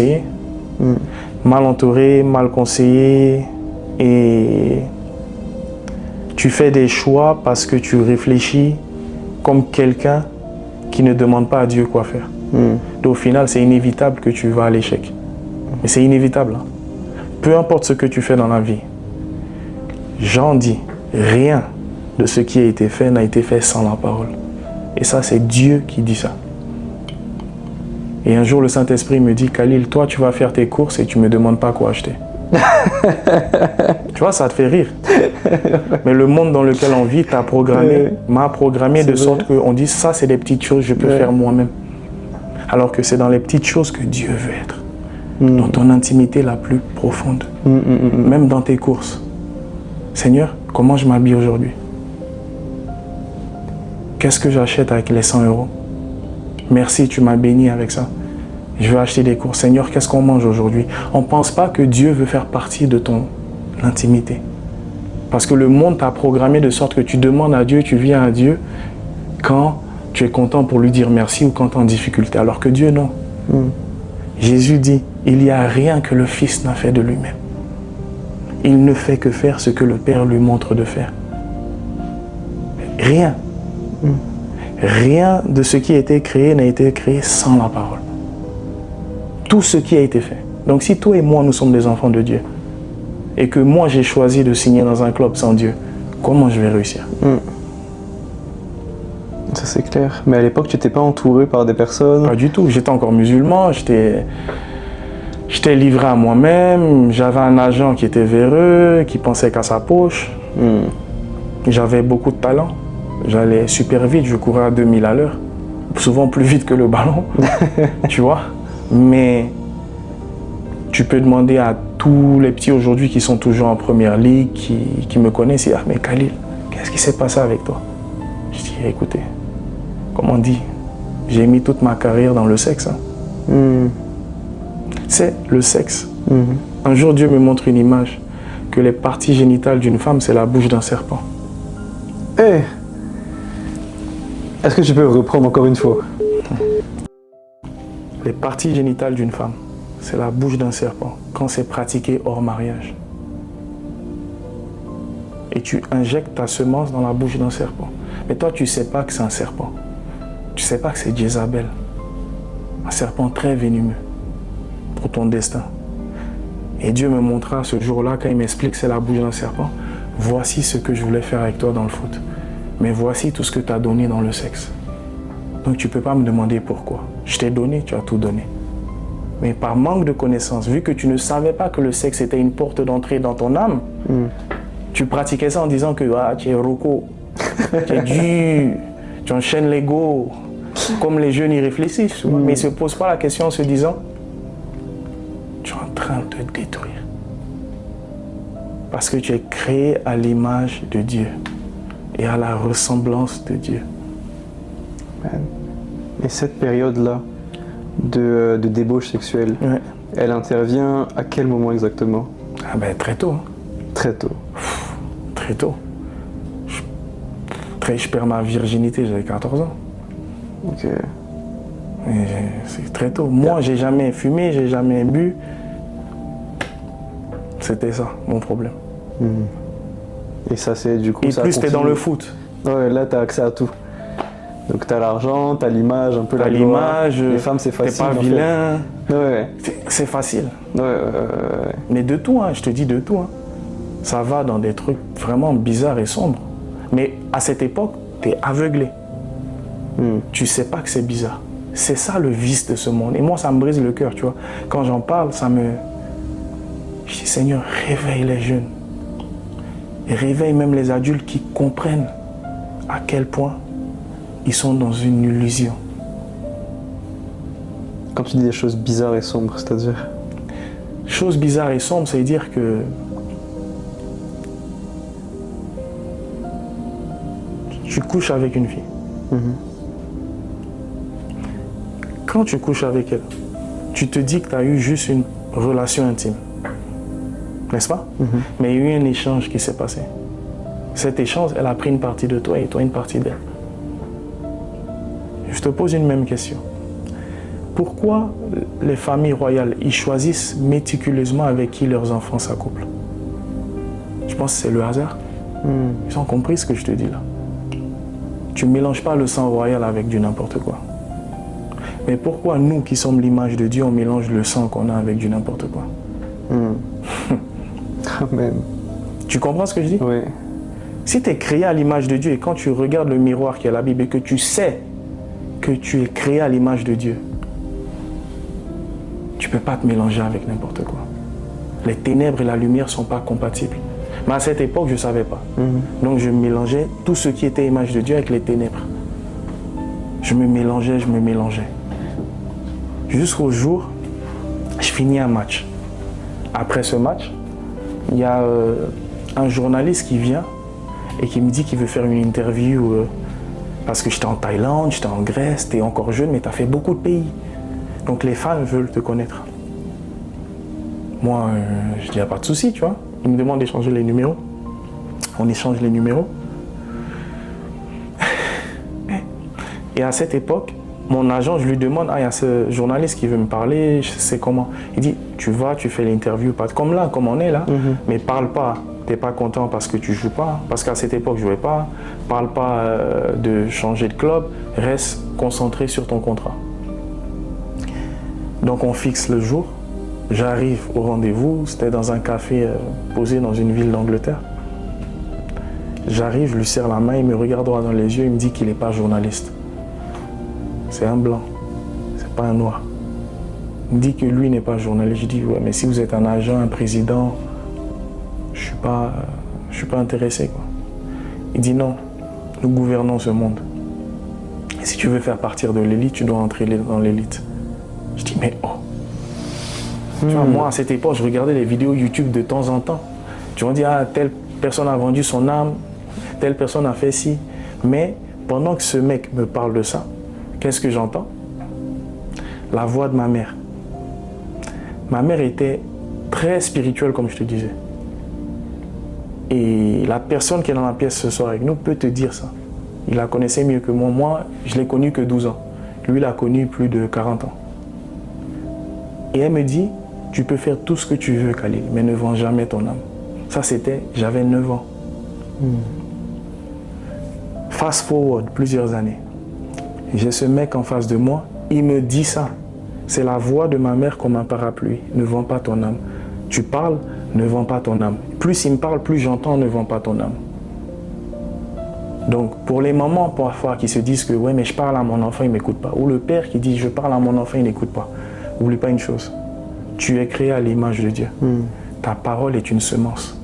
conseillé, mal entouré, mal conseillé, et tu fais des choix parce que tu réfléchis comme quelqu'un qui ne demande pas à Dieu quoi faire. Donc au final, c'est inévitable que tu vas à l'échec. Mais c'est inévitable. Hein. Peu importe ce que tu fais dans la vie, Jean dit, rien de ce qui a été fait n'a été fait sans la parole. Et ça, c'est Dieu qui dit ça. Et un jour, le Saint-Esprit me dit, Khalil, toi, tu vas faire tes courses et tu ne me demandes pas quoi acheter. Tu vois, ça te fait rire. Mais le monde dans lequel on vit m'a programmé de sorte qu'on dit, ça, c'est des petites choses que je peux faire moi-même. Alors que c'est dans les petites choses que Dieu veut être. Dans ton intimité la plus profonde. Même dans tes courses. Seigneur, comment je m'habille aujourd'hui? Qu'est-ce que j'achète avec les 100 €? Merci, tu m'as béni avec ça. Je veux acheter des courses. Seigneur, qu'est-ce qu'on mange aujourd'hui? On ne pense pas que Dieu veut faire partie de ton intimité. Parce que le monde t'a programmé de sorte que tu demandes à Dieu, tu viens à Dieu quand tu es content pour lui dire merci ou quand tu es en difficulté. Alors que Dieu, non. Jésus dit, il n'y a rien que le Fils n'a fait de lui-même. Il ne fait que faire ce que le Père lui montre de faire. Rien. Rien de ce qui a été créé n'a été créé sans la parole. Tout ce qui a été fait. Donc si toi et moi, nous sommes des enfants de Dieu, et que moi j'ai choisi de signer dans un club sans Dieu, comment je vais réussir? Ça c'est clair. Mais à l'époque, tu n'étais pas entouré par des personnes? Pas du tout. J'étais encore musulman, j'étais livré à moi-même, j'avais un agent qui était véreux, qui pensait qu'à sa poche. J'avais beaucoup de talent. J'allais super vite, je courais à 2000 à l'heure. Souvent plus vite que le ballon, tu vois. Mais tu peux demander à tous les petits aujourd'hui qui sont toujours en première ligue, qui me connaissent, et ah mais Khalil, qu'est-ce qui s'est passé avec toi? Je dis, écoutez, comme on dit, j'ai mis toute ma carrière dans le sexe. Hein. C'est le sexe. Un jour, Dieu me montre une image, que les parties génitales d'une femme, c'est la bouche d'un serpent. Hey. Est-ce que tu peux reprendre encore une fois? Les parties génitales d'une femme, c'est la bouche d'un serpent, quand c'est pratiqué hors mariage. Et tu injectes ta semence dans la bouche d'un serpent. Mais toi, tu ne sais pas que c'est un serpent. Tu ne sais pas que c'est Jézabel. Un serpent très venimeux pour ton destin. Et Dieu me montra ce jour-là, quand il m'explique que c'est la bouche d'un serpent, voici ce que je voulais faire avec toi dans le foot. Mais voici tout ce que tu as donné dans le sexe. Donc tu ne peux pas me demander pourquoi. Je t'ai donné, tu as tout donné. Mais par manque de connaissance, vu que tu ne savais pas que le sexe était une porte d'entrée dans ton âme, tu pratiquais ça en disant que tu es roco, tu es dur, tu enchaînes l'ego. Comme les jeunes y réfléchissent, mais ils ne se posent pas la question en se disant, tu es en train de te détruire. Parce que tu es créé à l'image de Dieu et à la ressemblance de Dieu. Et cette période-là de débauche sexuelle, elle intervient à quel moment exactement? Ah ben très tôt. Hein. Très tôt. Très tôt. Je perds ma virginité, j'avais 14 ans. Ok. C'est très tôt. Moi, j'ai jamais fumé, j'ai jamais bu. C'était ça, mon problème. Et ça, c'est du coup... Et ça plus t'es dans le foot. Ouais, là, t'as accès à tout. Donc t'as l'argent, t'as l'image, un peu la gloire. L'image, les femmes, c'est facile. T'es pas vilain. Ouais. C'est facile. Ouais. Mais de tout, hein, je te dis de tout. Hein. Ça va dans des trucs vraiment bizarres et sombres. Mais à cette époque, t'es aveuglé. Tu sais pas que c'est bizarre. C'est ça le vice de ce monde. Et moi, ça me brise le cœur, tu vois. Quand j'en parle, ça me... Je dis, Seigneur, réveille les jeunes. Et réveille même les adultes qui comprennent à quel point ils sont dans une illusion. Quand tu dis des choses bizarres et sombres, c'est-à-dire? Choses bizarres et sombres, c'est dire que tu couches avec une fille. Quand tu couches avec elle, tu te dis que tu as eu juste une relation intime. N'est-ce pas? Mais il y a eu un échange qui s'est passé. Cet échange, elle a pris une partie de toi et toi une partie d'elle. Je te pose une même question. Pourquoi les familles royales, ils choisissent méticuleusement avec qui leurs enfants s'accouplent? Je pense que c'est le hasard. Ils ont compris ce que je te dis là. Tu ne mélanges pas le sang royal avec du n'importe quoi. Mais pourquoi nous qui sommes l'image de Dieu, on mélange le sang qu'on a avec du n'importe quoi? Amen. Tu comprends ce que je dis? Oui. Si tu es créé à l'image de Dieu et quand tu regardes le miroir qui est la Bible et que tu sais que tu es créé à l'image de Dieu, tu ne peux pas te mélanger avec n'importe quoi. Les ténèbres et la lumière ne sont pas compatibles. Mais à cette époque, je ne savais pas. Donc je mélangeais tout ce qui était image de Dieu avec les ténèbres. Je me mélangeais. Jusqu'au jour, je finis un match. Après ce match, il y a un journaliste qui vient et qui me dit qu'il veut faire une interview parce que j'étais en Thaïlande, j'étais en Grèce, tu es encore jeune, mais tu as fait beaucoup de pays. Donc les fans veulent te connaître. Moi, je dis, il n'y a pas de souci, tu vois. Il me demande d'échanger les numéros. On échange les numéros. Et à cette époque, mon agent, je lui demande, il y a ce journaliste qui veut me parler, je sais comment. Il dit, tu vas, tu fais l'interview, pas comme là, comme on est là, mais parle pas. Tu n'es pas content parce que tu joues pas, parce qu'à cette époque, je jouais pas. Parle pas de changer de club, reste concentré sur ton contrat. Donc on fixe le jour. J'arrive au rendez-vous, c'était dans un café posé dans une ville d'Angleterre. J'arrive, je lui serre la main, il me regarde droit dans les yeux, il me dit qu'il n'est pas journaliste. C'est un blanc, c'est pas un noir. Il me dit que lui n'est pas journaliste. Je dis, ouais, mais si vous êtes un agent, un président, je suis pas intéressé, quoi. Il dit non, nous gouvernons ce monde. Et si tu veux faire partir de l'élite, tu dois entrer dans l'élite. Je dis, mais oh. Tu vois, moi, à cette époque, je regardais les vidéos YouTube de temps en temps. Tu vas dire, ah, telle personne a vendu son âme, telle personne a fait ci. Mais pendant que ce mec me parle de ça, qu'est-ce que j'entends? La voix de ma mère. Ma mère était très spirituelle, comme je te disais. Et la personne qui est dans la pièce ce soir avec nous peut te dire ça. Il la connaissait mieux que moi. Moi, je l'ai connue que 12 ans. Lui, il a connu plus de 40 ans. Et elle me dit, tu peux faire tout ce que tu veux, Khalil, mais ne vends jamais ton âme. Ça, j'avais 9 ans. Fast forward, plusieurs années. J'ai ce mec en face de moi, il me dit ça. C'est la voix de ma mère comme un parapluie. Ne vends pas ton âme. Tu parles, ne vends pas ton âme. Plus il me parle, plus j'entends, ne vends pas ton âme. Donc, pour les mamans parfois qui se disent que ouais, mais je parle à mon enfant, il ne m'écoute pas. Ou le père qui dit je parle à mon enfant, il n'écoute pas. N'oublie pas une chose. Tu es créé à l'image de Dieu. Ta parole est une semence.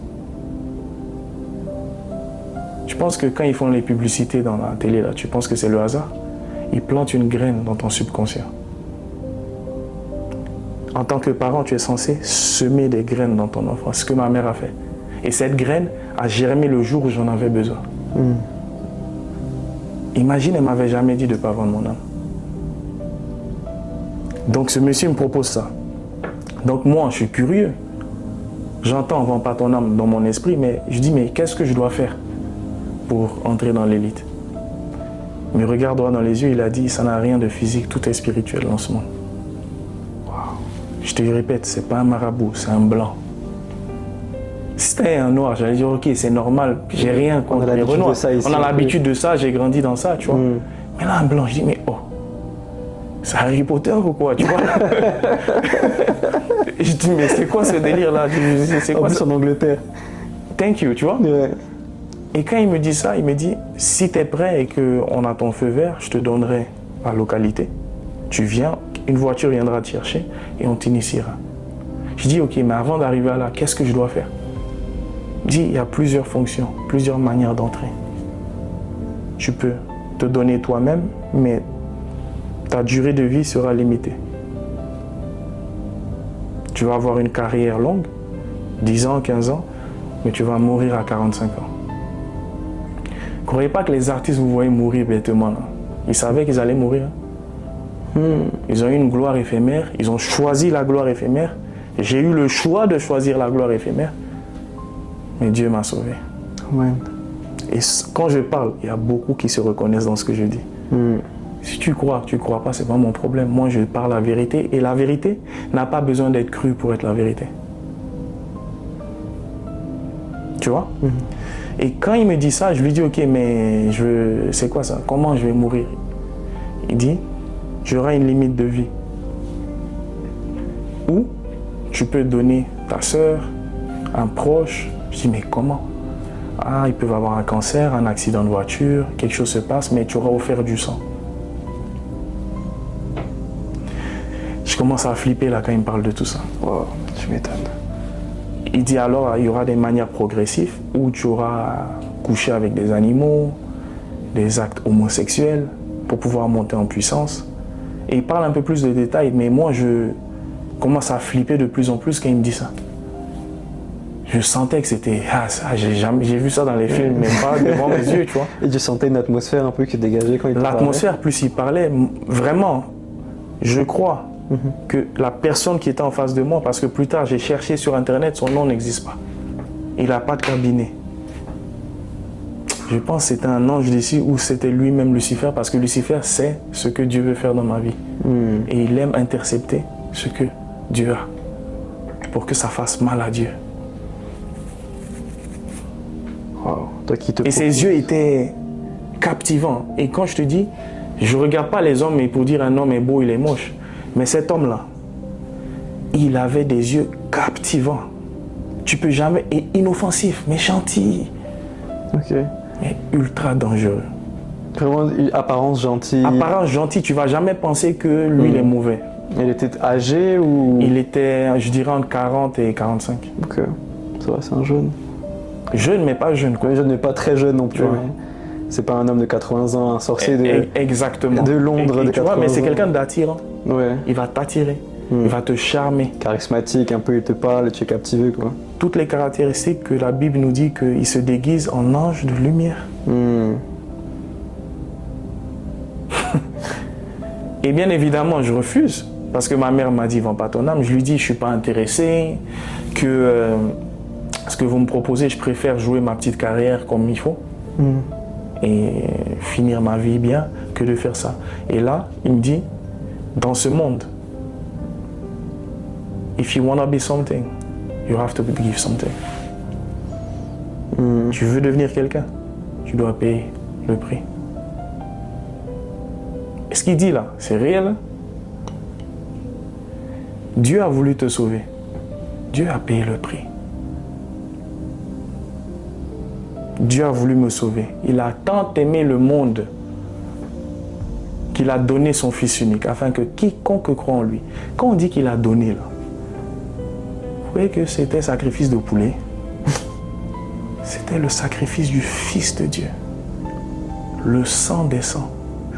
Je pense que quand ils font les publicités dans la télé, là, tu penses que c'est le hasard? Ils plantent une graine dans ton subconscient. En tant que parent, tu es censé semer des graines dans ton enfant. C'est ce que ma mère a fait. Et cette graine a germé le jour où j'en avais besoin. Imagine, elle ne m'avait jamais dit de ne pas vendre mon âme. Donc ce monsieur me propose ça. Donc moi, je suis curieux. J'entends, ne vends pas ton âme dans mon esprit, mais je dis, mais qu'est-ce que je dois faire pour entrer dans l'élite? Il me regarde droit dans les yeux, il a dit, ça n'a rien de physique, tout est spirituel dans ce monde. Wow. Je te répète, c'est pas un marabout, c'est un blanc. Si c'était un noir, j'allais dire, ok, c'est normal, j'ai rien contre les renois. On a l'habitude de ça, j'ai grandi dans ça, tu vois. Mais là, un blanc, je dis, mais oh, c'est Harry Potter ou quoi, tu vois? Je dis, mais c'est quoi ce délire-là? C'est quoi ça? En Angleterre. Thank you, tu vois? Ouais. Et quand il me dit ça, il me dit, si tu es prêt et qu'on a ton feu vert, je te donnerai la localité. Tu viens, une voiture viendra te chercher et on t'initiera. Je dis, ok, mais avant d'arriver là, qu'est-ce que je dois faire? Il dit, il y a plusieurs fonctions, plusieurs manières d'entrer. Tu peux te donner toi-même, mais ta durée de vie sera limitée. Tu vas avoir une carrière longue, 10 ans, 15 ans, mais tu vas mourir à 45 ans. Ne croyez pas que les artistes vous voyez mourir bêtement. Là. Ils savaient qu'ils allaient mourir. Ils ont eu une gloire éphémère, ils ont choisi la gloire éphémère. J'ai eu le choix de choisir la gloire éphémère, mais Dieu m'a sauvé. Ouais. Et quand je parle, il y a beaucoup qui se reconnaissent dans ce que je dis. Si tu crois pas, c'est pas mon problème. Moi, je parle la vérité et la vérité n'a pas besoin d'être crue pour être la vérité. Tu vois? Et quand il me dit ça, je lui dis, ok, mais c'est quoi ça? Comment je vais mourir? Il dit, j'aurai une limite de vie. Ou tu peux donner ta soeur, un proche. Je dis, mais comment? Ah, ils peuvent avoir un cancer, un accident de voiture, quelque chose se passe, mais tu auras offert du sang. Je commence à flipper là quand il me parle de tout ça. Wow, tu m'étonnes. Il dit alors, il y aura des manières progressives où tu auras couché avec des animaux, des actes homosexuels pour pouvoir monter en puissance. Et il parle un peu plus de détails, mais moi je commence à flipper de plus en plus quand il me dit ça. Je sentais que c'était... j'ai vu ça dans les films, mais pas devant mes yeux, tu vois. Et tu sentais une atmosphère un peu qui dégageait quand il parlait? L'atmosphère, plus il parlait, vraiment, je crois que la personne qui était en face de moi, parce que plus tard j'ai cherché sur internet, son nom n'existe pas. Il n'a pas de cabinet. Je pense que c'était un ange d'ici ou c'était lui-même Lucifer, parce que Lucifer sait ce que Dieu veut faire dans ma vie. Et il aime intercepter ce que Dieu a pour que ça fasse mal à Dieu. Wow. Toi qui te Et ses yeux étaient captivants. Et quand je te dis, je ne regarde pas les hommes et pour dire un homme est beau, il est moche. Mais cet homme-là, il avait des yeux captivants. Tu peux jamais... Et inoffensif, mais gentil. Ok. Mais ultra dangereux. Vraiment, apparence gentille. Apparence gentille, tu ne vas jamais penser que lui, il est mauvais. Il était âgé ou... Il était, je dirais, entre 40 et 45. Ok. Ça va, c'est un jeune. Jeune, mais pas jeune, quoi. Oui, jeune, mais pas très jeune non plus. Ouais. C'est pas un homme de 80 ans, un sorcier Exactement. de Londres et de tu vois, 80 mais c'est ans. quelqu'un d'attirant. Ouais. Il va t'attirer. Il va te charmer. Charismatique, un peu, il te parle et tu es captivé, quoi. Toutes les caractéristiques que la Bible nous dit qu'il se déguise en ange de lumière. Et bien évidemment, je refuse. Parce que ma mère m'a dit, vends pas ton âme. Je lui dis, je ne suis pas intéressé. Que ce que vous me proposez, je préfère jouer ma petite carrière comme il faut. Et finir ma vie bien que de faire ça. Et là, il me dit, dans ce monde, if you wanna be something, you have to give something. Tu veux devenir quelqu'un, tu dois payer le prix. Et ce qu'il dit là, c'est réel. Dieu a voulu te sauver. Dieu a payé le prix. Dieu a voulu me sauver. Il a tant aimé le monde qu'il a donné son Fils unique afin que quiconque croit en lui. Quand on dit qu'il a donné là, vous voyez que c'était sacrifice de poulet. C'était le sacrifice du Fils de Dieu. Le sang des sangs,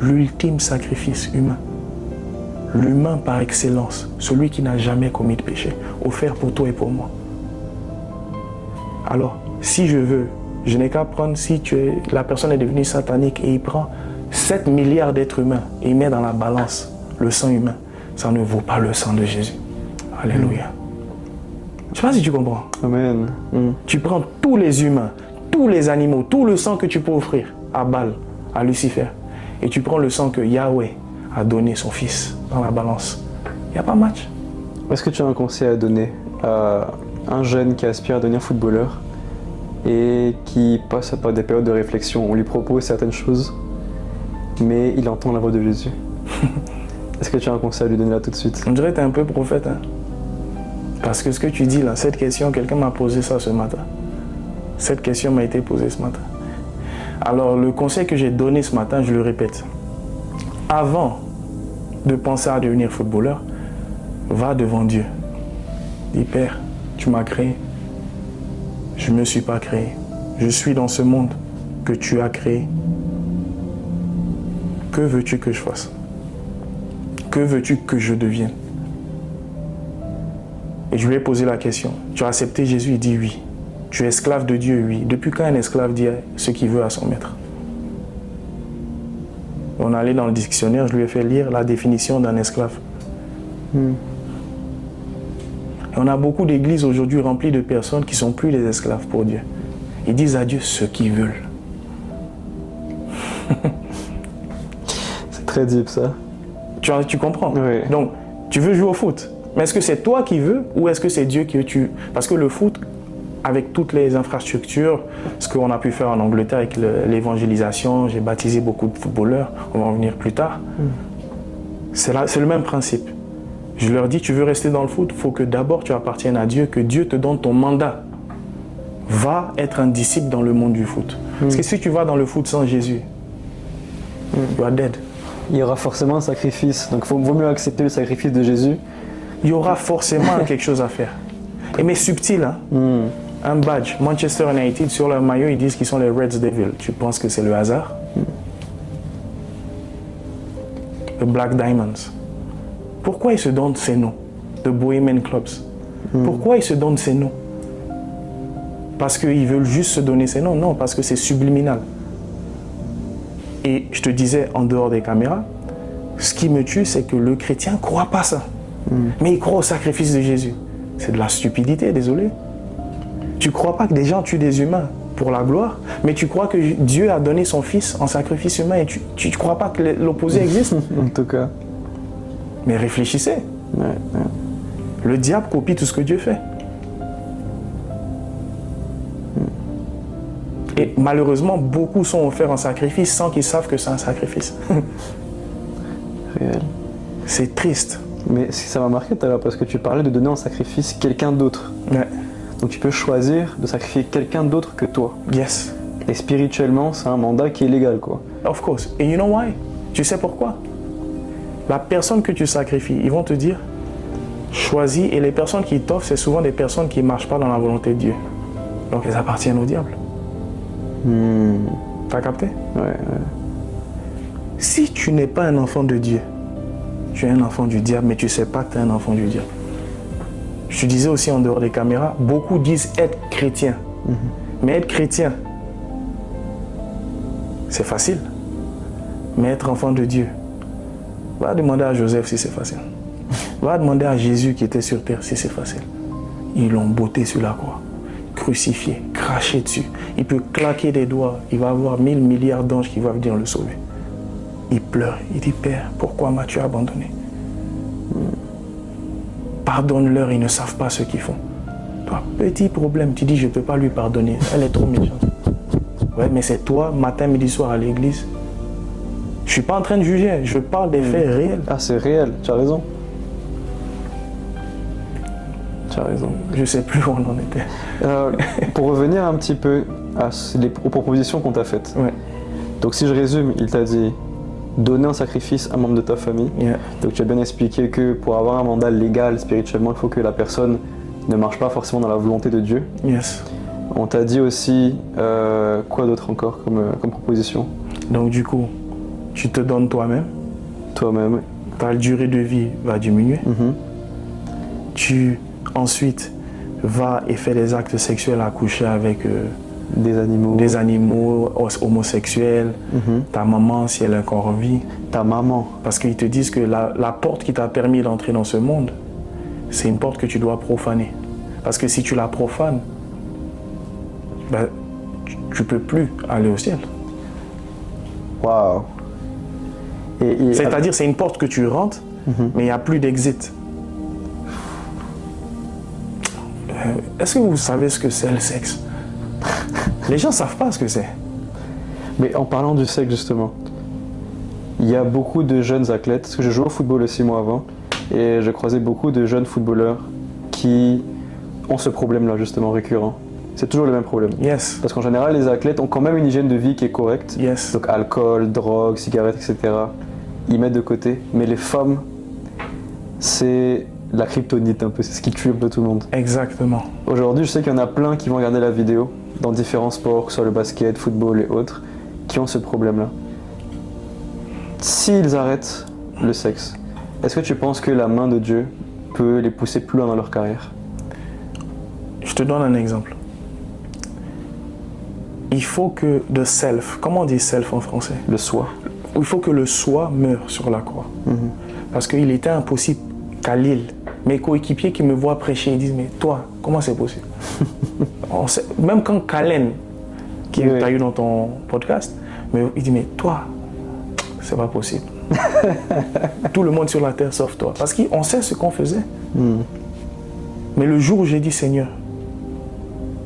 l'ultime sacrifice humain. L'humain par excellence, celui qui n'a jamais commis de péché, offert pour toi et pour moi. Alors, si je veux, je n'ai qu'à prendre, si la personne est devenue satanique et il prend 7 milliards d'êtres humains et il met dans la balance le sang humain, ça ne vaut pas le sang de Jésus. Alléluia. Je ne sais pas si tu comprends. Amen. Tu prends tous les humains, tous les animaux, tout le sang que tu peux offrir à Baal, à Lucifer, et tu prends le sang que Yahweh a donné son Fils dans la balance. Il n'y a pas match. Est-ce que tu as un conseil à donner à un jeune qui aspire à devenir footballeur et qui passe par des périodes de réflexion? On lui propose certaines choses, mais il entend la voix de Jésus. Est-ce que tu as un conseil à lui donner là tout de suite? On dirait que tu es un peu prophète. Hein? Parce que ce que tu dis là, cette question, quelqu'un m'a posé ça ce matin. Cette question m'a été posée ce matin. Alors le conseil que j'ai donné ce matin, je le répète. Avant de penser à devenir footballeur, va devant Dieu. Dis, Père, tu m'as créé. Je ne me suis pas créé. Je suis dans ce monde que tu as créé. Que veux-tu que je fasse? Que veux-tu que je devienne? Et je lui ai posé la question. Tu as accepté Jésus? Il dit oui. Tu es esclave de Dieu? Oui. Depuis quand un esclave dit ce qu'il veut à son maître? On est allé dans le dictionnaire, je lui ai fait lire la définition d'un esclave. Et on a beaucoup d'églises aujourd'hui remplies de personnes qui ne sont plus les esclaves pour Dieu. Ils disent à Dieu ce qu'ils veulent. très deep ça. Tu comprends? Oui. Donc, tu veux jouer au foot. Mais est-ce que c'est toi qui veux ou est-ce que c'est Dieu qui veut? Parce que le foot, avec toutes les infrastructures, ce qu'on a pu faire en Angleterre avec l'évangélisation, j'ai baptisé beaucoup de footballeurs, on va en venir plus tard. C'est le même principe. Je leur dis, tu veux rester dans le foot, il faut que d'abord tu appartiennes à Dieu, que Dieu te donne ton mandat. Va être un disciple dans le monde du foot. Parce que si tu vas dans le foot sans Jésus, you are dead. Il y aura forcément un sacrifice, donc il vaut mieux accepter le sacrifice de Jésus. Il y aura forcément quelque chose à faire. Et mais subtil, hein? Un badge, Manchester United, sur leur maillot, ils disent qu'ils sont les Reds Devils. Tu penses que c'est le hasard? The Black Diamonds. Pourquoi ils se donnent ces noms? The Bohemian Clubs. Pourquoi ils se donnent ces noms? Parce qu'ils veulent juste se donner ces noms? Non, parce que c'est subliminal. Et je te disais, en dehors des caméras, ce qui me tue, c'est que le chrétien ne croit pas ça. Mais il croit au sacrifice de Jésus. C'est de la stupidité, désolé. Tu ne crois pas que des gens tuent des humains pour la gloire, mais tu crois que Dieu a donné son Fils en sacrifice humain et tu ne crois pas que l'opposé existe? En tout cas. Mais réfléchissez. Ouais. Le diable copie tout ce que Dieu fait. Et malheureusement, beaucoup sont offerts en sacrifice sans qu'ils savent que c'est un sacrifice. Réel. C'est triste. Mais ça m'a marqué tout à l'heure parce que tu parlais de donner en sacrifice quelqu'un d'autre. Ouais. Donc tu peux choisir de sacrifier quelqu'un d'autre que toi. Yes. Et spirituellement, c'est un mandat qui est légal, quoi. Of course. Et you know why? Tu sais pourquoi? La personne que tu sacrifies, ils vont te dire, choisis. Et les personnes qui t'offrent, c'est souvent des personnes qui ne marchent pas dans la volonté de Dieu. Donc elles appartiennent au diable. T'as capté? Ouais. Si tu n'es pas un enfant de Dieu, tu es un enfant du diable, mais tu ne sais pas que tu es un enfant du diable. Je te disais aussi en dehors des caméras, beaucoup disent être chrétien. Mais être chrétien, c'est facile. Mais être enfant de Dieu, va demander à Joseph si c'est facile. Va demander à Jésus qui était sur terre si c'est facile. Ils l'ont botté sur la croix, crucifié, craché dessus. Il peut claquer des doigts, il va avoir 1000 milliards d'anges qui vont venir le sauver. Il pleure, il dit, Père, pourquoi m'as-tu abandonné? Pardonne-leur, ils ne savent pas ce qu'ils font. Toi, petit problème, tu dis, je ne peux pas lui pardonner, elle est trop méchante. Ouais, mais c'est toi, matin, midi, soir à l'église. Je ne suis pas en train de juger, je parle des faits réels. Ah, c'est réel, tu as raison. Tu as raison. Je ne sais plus où on en était. Pour revenir un petit peu aux propositions qu'on t'a faites. Ouais. Donc si je résume, il t'a dit donner un sacrifice à un membre de ta famille. Yeah. Donc tu as bien expliqué que pour avoir un mandat légal spirituellement, il faut que la personne ne marche pas forcément dans la volonté de Dieu. Yes. On t'a dit aussi, quoi d'autre encore comme proposition? Donc du coup, tu te donnes toi-même. Toi-même. Ta durée de vie va diminuer. Tu ensuite vas et fais des actes sexuels à coucher avec des animaux homosexuels. Ta maman, si elle est encore en vie. Ta maman. Parce qu'ils te disent que la porte qui t'a permis d'entrer dans ce monde, c'est une porte que tu dois profaner. Parce que si tu la profanes, ben, tu ne peux plus aller au ciel. Waouh. C'est-à-dire, c'est une porte que tu rentres, mais il n'y a plus d'exit. Est-ce que vous savez ce que c'est le sexe? Les gens ne savent pas ce que c'est. Mais en parlant du sexe, justement, il y a beaucoup de jeunes athlètes, parce que je jouais au football aussi moi avant, et j'ai croisé beaucoup de jeunes footballeurs qui ont ce problème-là, justement, récurrent. C'est toujours le même problème. Yes. Parce qu'en général, les athlètes ont quand même une hygiène de vie qui est correcte. Yes. Donc alcool, drogue, cigarettes, etc. Ils mettent de côté. Mais les femmes, c'est la kryptonite un peu, c'est ce qui tue un peu tout le monde. Exactement. Aujourd'hui, je sais qu'il y en a plein qui vont regarder la vidéo dans différents sports, que ce soit le basket, football et autres, qui ont ce problème-là. S'ils arrêtent le sexe, est-ce que tu penses que la main de Dieu peut les pousser plus loin dans leur carrière? Je te donne un exemple. Il faut que le self, comment on dit self en français? Le soi. Il faut que le soi meure sur la croix. Parce qu'il était impossible qu'à Lille, mes coéquipiers qui me voient prêcher, ils disent, mais toi, comment c'est possible? Même quand Kalen, qui t'a eu dans ton podcast, il dit, mais toi, c'est pas possible. Tout le monde sur la terre sauf toi. Parce qu'on sait ce qu'on faisait. Mais le jour où j'ai dit, Seigneur,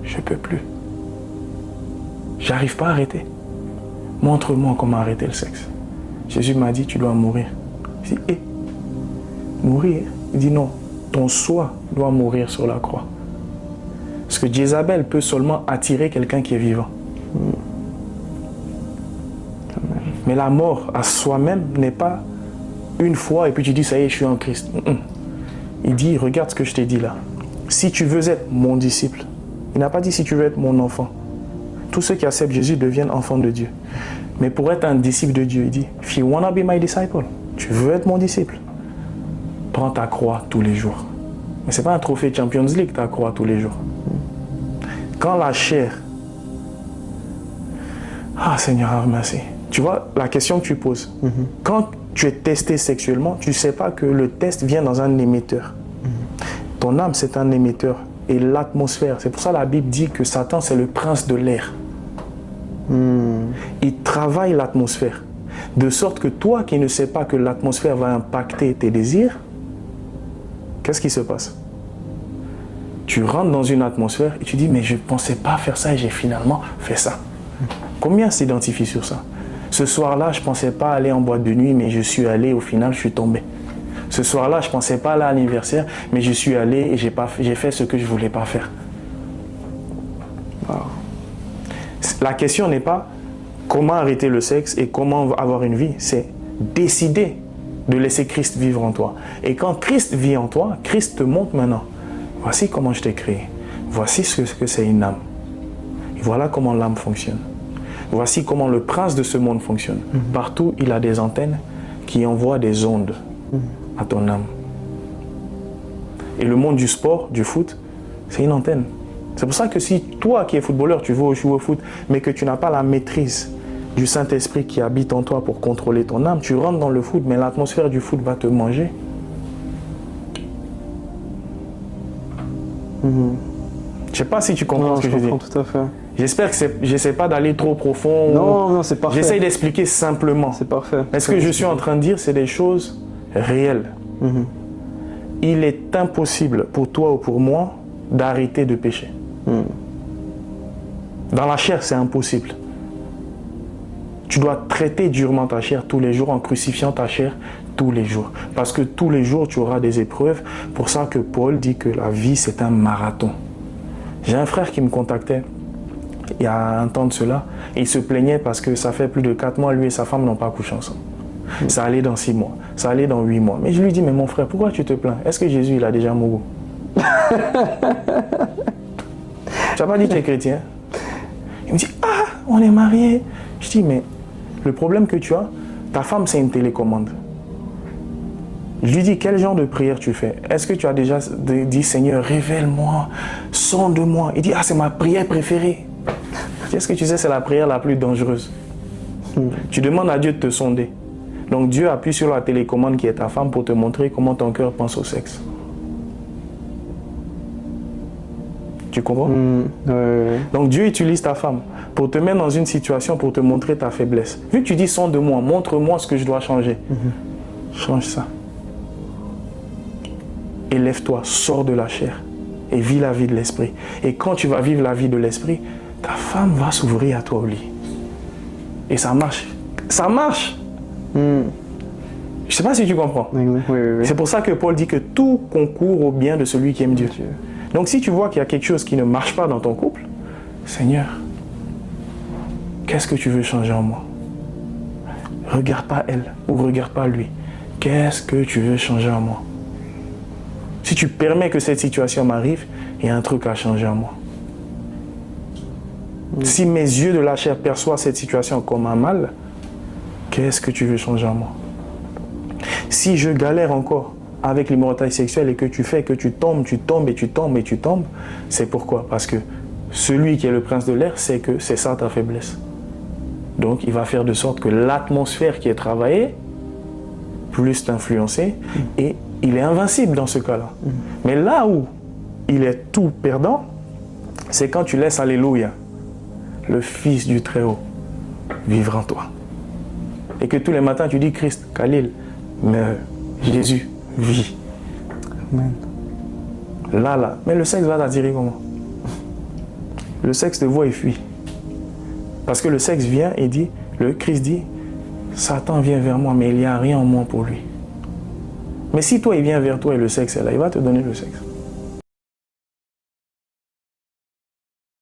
je ne peux plus. J'arrive pas à arrêter. Montre-moi comment arrêter le sexe. Jésus m'a dit, tu dois mourir. Je dis, mourir? Il dit non, ton soi doit mourir sur la croix. Parce que Jézabel peut seulement attirer quelqu'un qui est vivant. Mais la mort à soi-même n'est pas une fois et puis tu dis, ça y est, je suis en Christ. Il dit, regarde ce que je t'ai dit là. Si tu veux être mon disciple, il n'a pas dit si tu veux être mon enfant. Tous ceux qui acceptent Jésus deviennent enfants de Dieu. Mais pour être un disciple de Dieu, il dit, if you wanna be my disciple, tu veux être mon disciple, prends ta croix tous les jours. Mais ce n'est pas un trophée Champions League, ta croix tous les jours. Quand la chair... Ah Seigneur, merci. Tu vois, la question que tu poses, quand tu es testé sexuellement, tu ne sais pas que le test vient dans un émetteur. Ton âme, c'est un émetteur. Et l'atmosphère, c'est pour ça que la Bible dit que Satan, c'est le prince de l'air. Il travaille l'atmosphère. De sorte que toi qui ne sais pas que l'atmosphère va impacter tes désirs, qu'est-ce qui se passe? Tu rentres dans une atmosphère et tu dis, mais je ne pensais pas faire ça et j'ai finalement fait ça. Combien s'identifient sur ça? Ce soir-là, je ne pensais pas aller en boîte de nuit, mais je suis allé, au final, je suis tombé. Ce soir-là, je ne pensais pas aller à l'anniversaire, mais je suis allé et j'ai fait ce que je ne voulais pas faire. Wow. La question n'est pas comment arrêter le sexe et comment avoir une vie, c'est décider de laisser Christ vivre en toi. Et quand Christ vit en toi, Christ te montre maintenant, voici comment je t'ai créé, voici ce que c'est une âme. Et voilà comment l'âme fonctionne. Voici comment le prince de ce monde fonctionne. Partout, il a des antennes qui envoient des ondes à ton âme. Et le monde du sport, du foot, c'est une antenne. C'est pour ça que si toi qui es footballeur, tu veux jouer au foot, mais que tu n'as pas la maîtrise du Saint-Esprit qui habite en toi pour contrôler ton âme, tu rentres dans le foot, mais l'atmosphère du foot va te manger. Je ne sais pas si tu comprends ce que je dis. Tout à fait. J'espère que je n'essaie pas d'aller trop profond. Non, c'est parfait. J'essaie d'expliquer simplement. C'est parfait. Mais ce que je suis en train de dire, c'est des choses réelles. Il est impossible pour toi ou pour moi d'arrêter de pécher. Dans la chair, c'est impossible. Tu dois traiter durement ta chair tous les jours en crucifiant ta chair tous les jours. Parce que tous les jours, tu auras des épreuves. Pour ça que Paul dit que la vie, c'est un marathon. J'ai un frère qui me contactait il y a un temps de cela. Et il se plaignait parce que ça fait plus de 4 mois, lui et sa femme n'ont pas couché ensemble. Ça allait dans 6 mois, ça allait dans 8 mois. Mais je lui dis, mais mon frère, pourquoi tu te plains? Est-ce que Jésus, il a déjà mouru? Tu n'as pas dit que tu es chrétien? Il me dit, ah, on est mariés. Je dis, mais le problème que tu as, ta femme, c'est une télécommande. Je lui dis, quel genre de prière tu fais? Est-ce que tu as déjà dit, Seigneur, révèle-moi, sonde-moi? Il dit, ah, c'est ma prière préférée. Est-ce que tu sais, c'est la prière la plus dangereuse? Tu demandes à Dieu de te sonder. Donc Dieu appuie sur la télécommande qui est ta femme pour te montrer comment ton cœur pense au sexe. Tu comprends? Donc Dieu utilise ta femme pour te mettre dans une situation, pour te montrer ta faiblesse. Vu que tu dis, sonde-moi, montre-moi ce que je dois changer. Change ça. Élève-toi, sors de la chair et vis la vie de l'esprit. Et quand tu vas vivre la vie de l'esprit, ta femme va s'ouvrir à toi au lit. Et ça marche. Ça marche! Je ne sais pas si tu comprends. Oui. C'est pour ça que Paul dit que tout concourt au bien de celui qui aime Dieu. Donc si tu vois qu'il y a quelque chose qui ne marche pas dans ton couple, Seigneur, qu'est-ce que tu veux changer en moi? Regarde pas elle ou regarde pas lui. Qu'est-ce que tu veux changer en moi? Si tu permets que cette situation m'arrive, il y a un truc à changer en moi. Si mes yeux de la chair perçoivent cette situation comme un mal, qu'est-ce que tu veux changer en moi? Si je galère encore avec l'immoralité sexuelle et que tu fais que tu tombes, c'est pourquoi? Parce que celui qui est le prince de l'air sait que c'est ça ta faiblesse. Donc il va faire de sorte que l'atmosphère qui est travaillée plus t'influencer et il est invincible dans ce cas-là. Mais là où il est tout perdant, c'est quand tu laisses, alléluia, le Fils du Très-Haut vivre en toi. et que tous les matins tu dis Christ, Khalil, mais Jésus, vie. Amen. Là, mais le sexe va t'attirer comment? Le sexe te voit et fuit. Parce que le sexe vient et dit, le Christ dit, Satan vient vers moi, mais il n'y a rien en moi pour lui. Mais si toi il vient vers toi et le sexe est là, il va te donner le sexe.